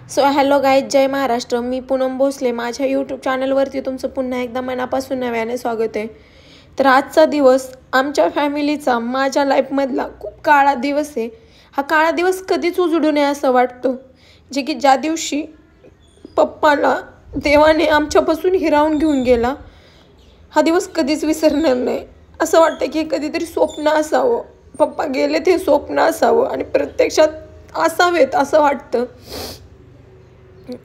So hello guys, जय महाराष्ट्र. मी पूनम भोसले. माझ्या YouTube चॅनलवरती तुमचं पुन्हा एकदा मनापासून नव्याने स्वागत आहे. तर आजचा दिवस आमच्या फॅमिलीचा, माझ्या लाईफमधला खूप काळा दिवस आहे. हा काळा दिवस कधीच उजडू नये असं वाटतं. जे की ज्या दिवशी पप्पाला देवाने आमच्यापासून हिरावून घेऊन गेला, हा दिवस कधीच विसरणार नाही. असं वाटतं की कधीतरी स्वप्न असावं, पप्पा गेले ते स्वप्न असावं आणि प्रत्यक्षात असावेत असं वाटतं.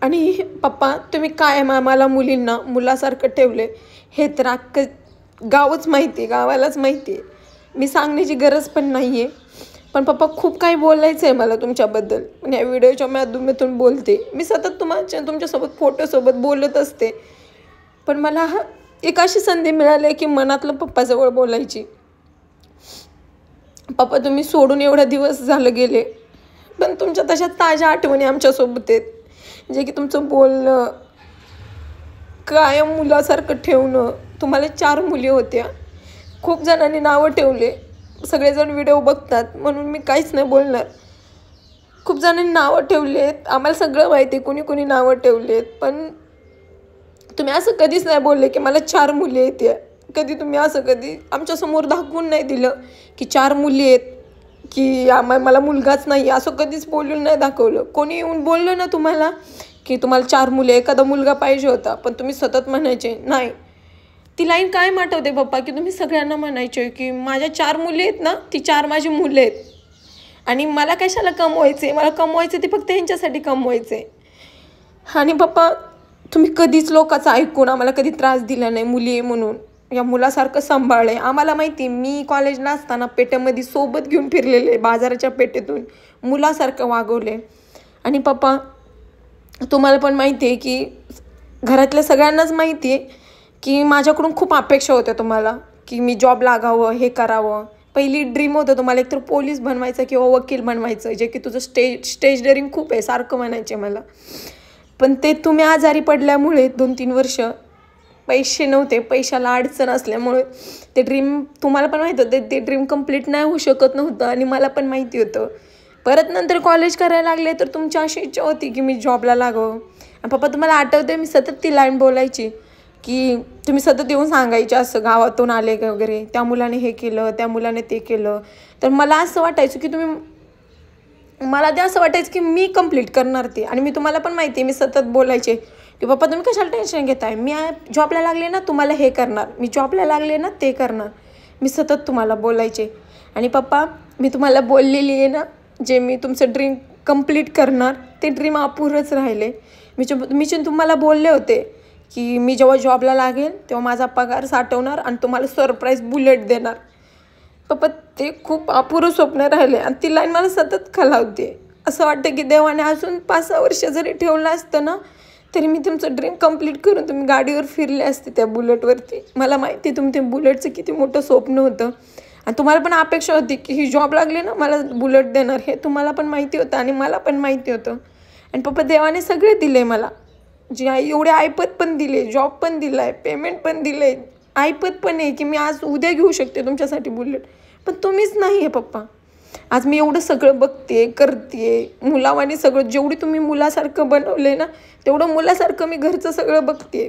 आणि पप्पा, तुम्ही कायम आम्हाला मुलींना मुलासारखं ठेवले हे तर अख्खं गावच माहिती आहे, गावालाच माहिती आहे. मी सांगण्याची गरज पण नाही आहे. पण पप्पा, खूप काही बोलायचं आहे मला तुमच्याबद्दल. पण या व्हिडिओच्या माध्यमातून बोलते. मी सतत तुमच्यासोबत फोटोसोबत बोलत असते, पण मला एक अशी संधी मिळाली आहे की मनातलं पप्पाजवळ बोलायची. पप्पा, तुम्ही सोडून एवढा दिवस झालं गेले, पण तुमच्या तशा ताज्या आठवणी आमच्यासोबत आहेत. जे की तुमचं बोलणं, कायम मुलासारखं ठेवणं. तुम्हाला 4 मुली होत्या. खूप जणांनी नावं ठेवले. सगळेजण व्हिडिओ बघतात म्हणून मी काहीच नाही बोलणार. खूप जणांनी नावं ठेवलेत, आम्हाला सगळं माहिती आहे कोणी कोणी नावं ठेवलेत. पण तुम्ही असं कधीच नाही बोलले की मला 4 मुली आहेत. कधी तुम्ही असं कधी आमच्यासमोर दाखवून नाही दिलं की 4 मुली आहेत, की मला मुलगाच नाही, असं कधीच बोलून नाही दाखवलं. कोणी येऊन बोललं ना तुम्हाला की तुम्हाला 4 मुले, एखादा मुलगा पाहिजे होता, पण तुम्ही सतत म्हणायचे नाही. ती लाईन काय आठवते पप्पा, की तुम्ही सगळ्यांना म्हणायचे की माझ्या 4 मुली आहेत ना, ती 4 माझी मुलं आहेत. आणि मला कशाला कमवायचे, मला कमवायचे ते फक्त ह्यांच्यासाठी कमवायचे. आणि पप्पा, तुम्ही कधीच लोकांचं ऐकून आम्हाला कधी त्रास दिला नाही. मुली आहे म्हणून या मुलासारखं सांभाळले. आम्हाला माहिती, मी कॉलेजला असताना पेट्यामध्ये सोबत घेऊन फिरलेले, बाजाराच्या पेटेतून मुलासारखं वागवले. आणि पप्पा, तुम्हाला पण माहिती आहे की घरातल्या सगळ्यांनाच माहिती आहे की माझ्याकडून खूप अपेक्षा होत्या तुम्हाला, की मी जॉब लागावं, हे करावं. पहिली ड्रीम होतं तुम्हाला एकतर पोलीस बनवायचं किंवा वकील बनवायचं, जे की तुझं स्टेज डेअरिंग खूप आहे, सारखं म्हणायचे मला. पण ते तुम्ही आजारी पडल्यामुळे 2-3 वर्ष पैसे नव्हते, पैशाला अडचण असल्यामुळे ते ड्रीम, तुम्हाला पण माहीत होतं ते ड्रीम कंप्लीट नाही होऊ शकत नव्हतं. आणि मला पण माहिती होतं. परत नंतर कॉलेज करायला लागले तर तुमची अशी इच्छा होती की मी जॉबला लागावं. आणि पप्पा, तुम्हाला आठवते मी सतत ती लाईन बोलायची की तुम्ही सतत येऊन सांगायचे असं गावातून आले का वगैरे, त्या मुलाने हे केलं, त्या मुलाने ते केलं. तर मला असं वाटायचं की मला ते असं वाटायचं की मी कंप्लीट करणार ते. आणि मी तुम्हाला पण माहिती आहे, मी सतत बोलायचे की पप्पा तुम्ही कशाला टेन्शन घेताय, मी जॉबला लागले ना तुम्हाला हे करणार, मी जॉबला लागले ना ते करणार. मी सतत तुम्हाला बोलायचे. आणि पप्पा, मी तुम्हाला बोललेली आहे ना, जे मी तुमचं ड्रीम कंप्लीट करणार, ते ड्रीम अपुरंच राहिले. मी तुम्हाला बोलले होते की मी जेव्हा जॉबला लागेल तेव्हा माझा पगार साठवणार आणि तुम्हाला सरप्राईज बुलेट देणार. पप्पा, ते खूप अपुरं स्वप्न राहिले. आणि ती लाईन मला सतत खालावते. असं वाटतं की देवाने अजून 5-6 वर्ष जरी ठेवलं असतं ना, तरी मी तुमचं ड्रीम कंप्लीट करून तुम्ही गाडीवर फिरले असते त्या बुलेटवरती. मला माहिती आहे तुमच्या बुलेटचं किती मोठं स्वप्न होतं. आणि तुम्हाला पण अपेक्षा होती की ही जॉब लागली ना मला बुलेट देणार, हे तुम्हाला पण माहिती होतं आणि मला पण माहिती होतं. आणि पप्पा, देवाने सगळे दिले मला. जे एवढे ऐपत पण दिले, जॉब पण दिला आहे, पेमेंट पण दिलं आहे, ऐपत पण आहे की मी आज उद्या घेऊ शकते तुमच्यासाठी बुलेट. पण तुम्हीच नाही आहे पप्पा. आज मी एवढं सगळं बघते, करते, मुलावाने सगळं. जेवढी तुम्ही मुलासारखं बनवलं आहे ना, तेवढं मुलासारखं मी घरचं सगळं बघते.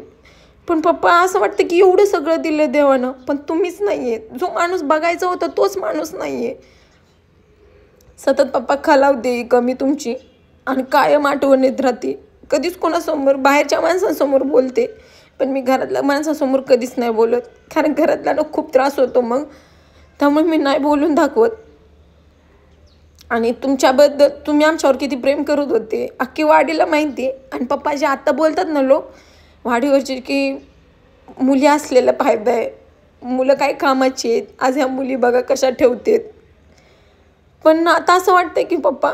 पण पप्पा, असं वाटतं की एवढं सगळं दिलं देवानं, पण तुम्हीच नाही आहे. जो माणूस बघायचा होता तोच माणूस नाही आहे. सतत पप्पा खालावते कमी तुमची आणि कायम आठवणीत राहते. कधीच कोणासमोर, बाहेरच्या माणसांसमोर बोलते, पण मी घरातल्या माणसासमोर कधीच नाही बोलत. कारण घरातल्याला खूप त्रास होतो मग, त्यामुळे मी नाही बोलून दाखवत. आणि तुमच्याबद्दल तुम्ही आमच्यावर किती प्रेम करत होते अख्खी वाडीला माहिती आहे. आणि पप्पा जे आत्ता बोलतात ना लोक वाडीवरचे की मुली असलेला फायदा आहे, मुलं काय कामाची आहेत, आज ह्या मुली बघा कशा ठेवतात. पण आता असं वाटतं की पप्पा,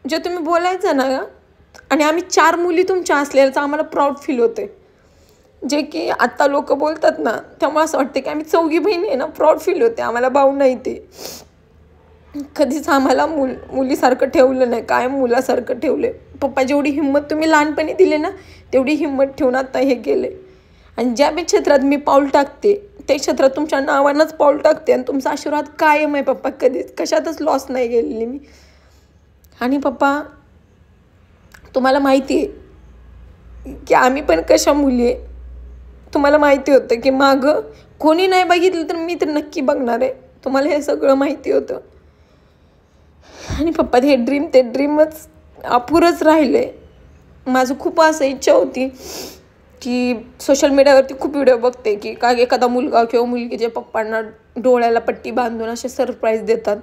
जे तुम्ही बोलायचं ना, आणि आम्ही 4 मुली तुमच्या असलेल्याचं आम्हाला प्राऊड फील होतं. जे की आत्ता लोक बोलतात ना, त्यामुळे असं वाटतं की आम्ही 4घी बहिणी आहे ना, प्राऊड फील होते. आम्हाला भाऊ नाही, ते कधीच आम्हाला मुलीसारखं ठेवलं नाही, कायम मुलासारखं ठेवले. पप्पा, जेवढी हिंमत तुम्ही लहानपणी दिली ना, तेवढी हिंमत ठेवून आता हे केले. आणि ज्या बी क्षेत्रात मी पाऊल टाकते ते क्षेत्रात तुमच्या नावानंच पाऊल टाकते. आणि तुमचा आशीर्वाद कायम आहे पप्पा, कधीच कशातच लॉस नाही गेलेली मी. आणि पप्पा, तुम्हाला माहिती आहे की आम्ही पण कशा मुली आहे. तुम्हाला माहिती होतं की मागं कोणी नाही बघितलं तर मी तर नक्की बघणार आहे. तुम्हाला हे सगळं माहिती होतं. आणि पप्पा हे ड्रीमच अपुरंच राहिले. माझं खूप असं इच्छा होती की सोशल मीडियावरती खूप व्हिडिओ बघते की का एखादा मुलगा किंवा मुलगी जे पप्पांना डोळ्याला पट्टी बांधून असे सरप्राईज देतात,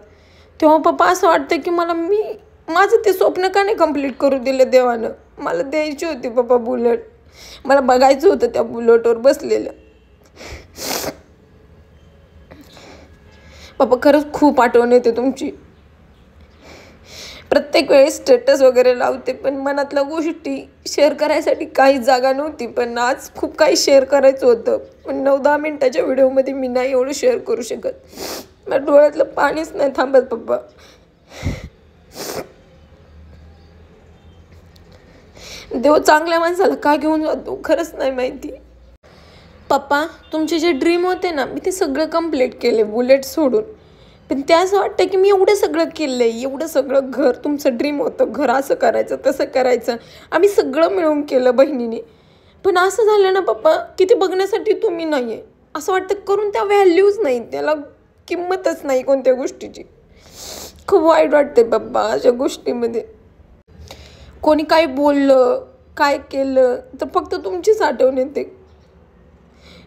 तेव्हा पप्पा असं वाटतं की माझं ते स्वप्न का नाही कंप्लीट करू दिलं देवानं. मला द्यायची होती पप्पा बुलेट. मला बघायचं होतं त्या बुलेटवर बसलेलं. पप्पा खरंच खूप आठवण येते तुमची. प्रत्येक वेळेस स्टेटस वगैरे लावते पण मनातल्या गोष्टी शेअर करायसाठी काहीच जागा नव्हती. पण आज खूप काही शेअर करायचं होतं पण 9-10 मिनटाच्या व्हिडिओमध्ये मी नाही एवढं शेअर करू शकत. माझ्या डोळ्यातलं पाणीच नाही थांबत पप्पा. देव चांगल्या माणसाला का घेऊन जातो खरंच नाही माहिती. पप्पा तुमचे जे ड्रीम होते ना मी ते सगळं कंप्लीट केले बुलेट सोडून. पण ते असं वाटतं की मी एवढं सगळं केलं आहे, एवढं सगळं घर तुमचं ड्रीम होतं घर असं करायचं तसं करायचं, आम्ही सगळं मिळून केलं बहिणीने. पण असं झालं ना पप्पा की ते बघण्यासाठी तुम्ही नाही आहे. असं वाटतं करून त्या व्हॅल्यूज नाही, त्याला किंमतच नाही कोणत्या गोष्टीची. खूप वाईट वाटते पप्पा अशा गोष्टीमध्ये. कोणी काय बोललं काय केलं तर फक्त तुमचीच आठवण येते.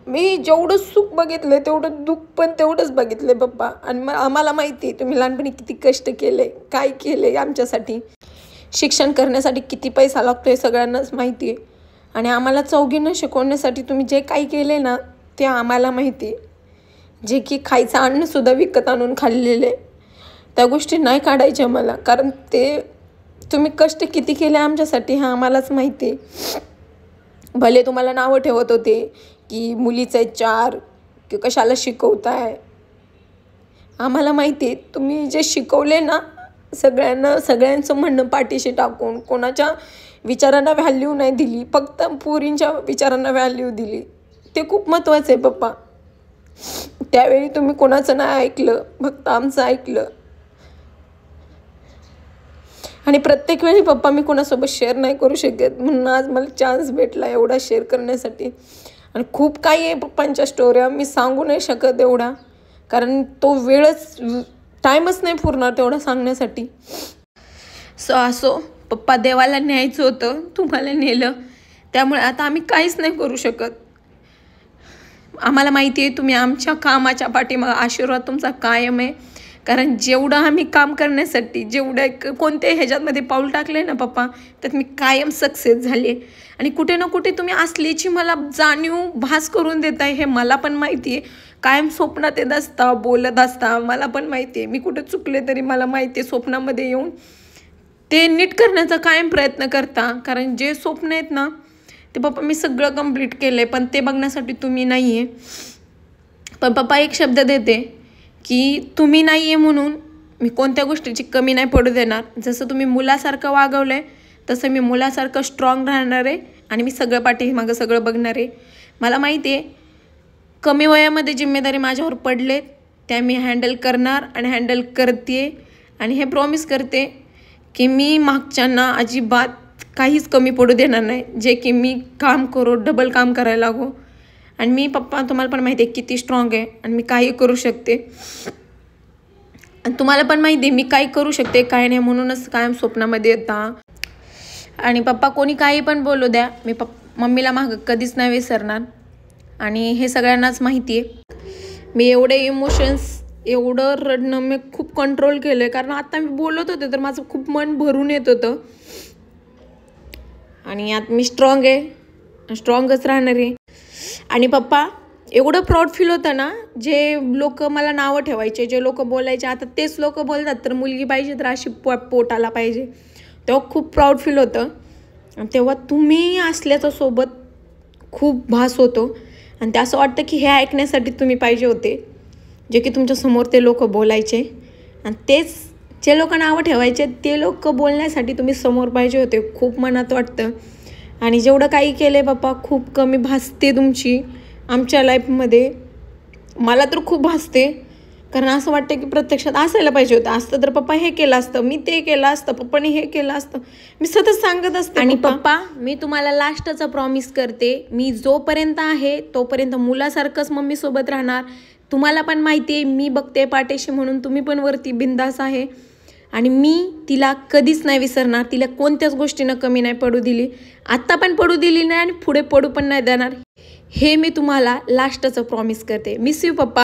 मी जेवढं सुख बघितलं तेवढं दुःख पण तेवढंच बघितलं पप्पा. आणि आम्हाला माहिती आहे तुम्ही लहानपणी किती कष्ट केले, काय केले आमच्यासाठी. शिक्षण करण्यासाठी किती पैसा लागतो हे सगळ्यांनाच माहिती आहे. आणि आम्हाला चौघींना शिकवण्यासाठी तुम्ही जे काही केले ना ते आम्हाला माहिती आहे. जे की खायचं अन्नसुद्धा विकत आणून खाल्लेले, त्या गोष्टी नाही काढायच्या मला. कारण ते तुम्ही कष्ट किती केले आमच्यासाठी हे आम्हालाच माहिती आहे. भले तुम्हाला नावं ठेवत होते की मुलीचे 4 की कशाला शिकवताय. आम्हाला माहिती आहे तुम्ही जे शिकवले ना सगळ्यांचं म्हणणं पाठीशी टाकून कोणाच्या विचारांना व्हॅल्यू नाही दिली, फक्त पोरींच्या विचारांना व्हॅल्यू दिली. ते खूप महत्त्वाचं आहे पप्पा. त्यावेळी तुम्ही कोणाचं नाही ऐकलं, फक्त आमचं ऐकलं. आणि प्रत्येक वेळी पप्पा मी कोणासोबत शेअर नाही करू शकत म्हणून आज मला चान्स भेटला एवढा शेअर करण्यासाठी. आणि खूप काही आहे पप्पांच्या स्टोऱ्या मी सांगू नाही शकत एवढा, कारण तो टाईमच नाही पुरणार तेवढा सांगण्यासाठी. असो पप्पा देवाला न्यायचं होतं, तुम्हाला नेलं, त्यामुळे आता आम्ही काहीच नाही करू शकत. आम्हाला माहिती आहे तुम्ही आमच्या कामाच्या पाठीमागे आशीर्वाद तुमचा कायम आहे. कारण जेवढं आम्ही काम करण्यासाठी जेवढं कोणत्याही ह्याच्यामध्ये पाऊल टाकले ना पप्पा त्यात मी कायम सक्सेस झाले. आणि कुठे ना कुठे तुम्ही असल्याची मला जाणीव भास करून देताय हे मला पण माहिती आहे. कायम स्वप्नात येत असता, बोलत असता, मला पण माहिती आहे. मी कुठे चुकले तरी मला माहिती आहे स्वप्नामध्ये येऊन ते नीट करण्याचा कायम प्रयत्न करता. कारण जे स्वप्न आहेत ना ते पप्पा मी सगळं कंप्लीट केलं आहे पण ते बघण्यासाठी तुम्ही नाही आहे. पण पप्पा एक शब्द देते की तुम्ही नाही आहे म्हणून मी कोणत्या गोष्टीची कमी नाही पडू देणार. जसं तुम्ही मुलासारखं वागवलं आहे तसं मी मुलासारखं स्ट्रॉंग राहणार आहे आणि मी सगळं पाठीमागं सगळं बघणार आहे. मला माहिती आहे कमी वयामध्ये जिम्मेदारी माझ्यावर पडले त्या मी हँडल करणार आणि हँडल करते. आणि हे प्रॉमिस करते की मी मागच्यांना अजिबात काहीच कमी पडू देणार नाही. जे की मी काम करू डबल काम करायला लागू. आणि मी पप्पा तुम्हाला पण माहिती आहे किती स्ट्रॉंग आहे आणि मी काही करू शकते. आणि तुम्हाला पण माहिती आहे मी काही करू शकते काय नाही म्हणूनच कायम स्वप्नामध्ये येता. आणि पप्पा कोणी काही पण बोलू द्या मी मम्मीला मागं कधीच नाही विसरणार. आणि हे सगळ्यांनाच माहिती आहे. मी एवढे इमोशन्स एवढं रडणं मी खूप कंट्रोल केलं आहे. कारण आता मी बोलत होते तर माझं खूप मन भरून येत होतं. आणि आता मी स्ट्रॉंग आहे, स्ट्रॉंगच राहणार आहे. आणि पप्पा एवढं प्राऊड फील होतं ना, जे लोक मला नावं ठेवायचे, जे लोक बोलायचे आता तेच लोक बोलतात तर मुलगी पाहिजे तर अशी पोटाला पाहिजे, तेव्हा खूप प्राऊड फील होतं. तेव्हा तुम्ही असल्याचं सोबत खूप भास होतो. आणि ते असं वाटतं की हे ऐकण्यासाठी तुम्ही पाहिजे होते, जे की तुमच्यासमोर ते लोक बोलायचे. आणि तेच जे लोक नावं ठेवायचे ते लोक बोलण्यासाठी तुम्ही समोर पाहिजे होते. खूप मनात वाटतं. आणि जेवढं काही केलं आहे पप्पा खूप कमी भासते तुमची आमच्या लाईफमध्ये. मला तर खूप भासते कारण असं वाटतं की प्रत्यक्षात असायला पाहिजे होतं. असतं तर पप्पा हे केलं असतं, मी ते केलं असतं, पप्पाने हे केलं असतं. मी सतत सांगत असते. आणि पप्पा, मी तुम्हाला लास्टचा प्रॉमिस करते, मी जोपर्यंत आहे तोपर्यंत मुलासारखंच मम्मीसोबत राहणार. तुम्हाला पण माहिती आहे मी बघते पाठीशी म्हणून तुम्ही पण वरती बिंदास आहे. आणि मी तिला कधीच नाही विसरणार. तिला कोणत्याच गोष्टीनं कमी नाही पडू दिली, आत्ता पण पडू दिली नाही आणि पुढे पडू पण नाही देणार. हे मी तुम्हाला लास्टचं प्रॉमिस करते. मिस यू पप्पा.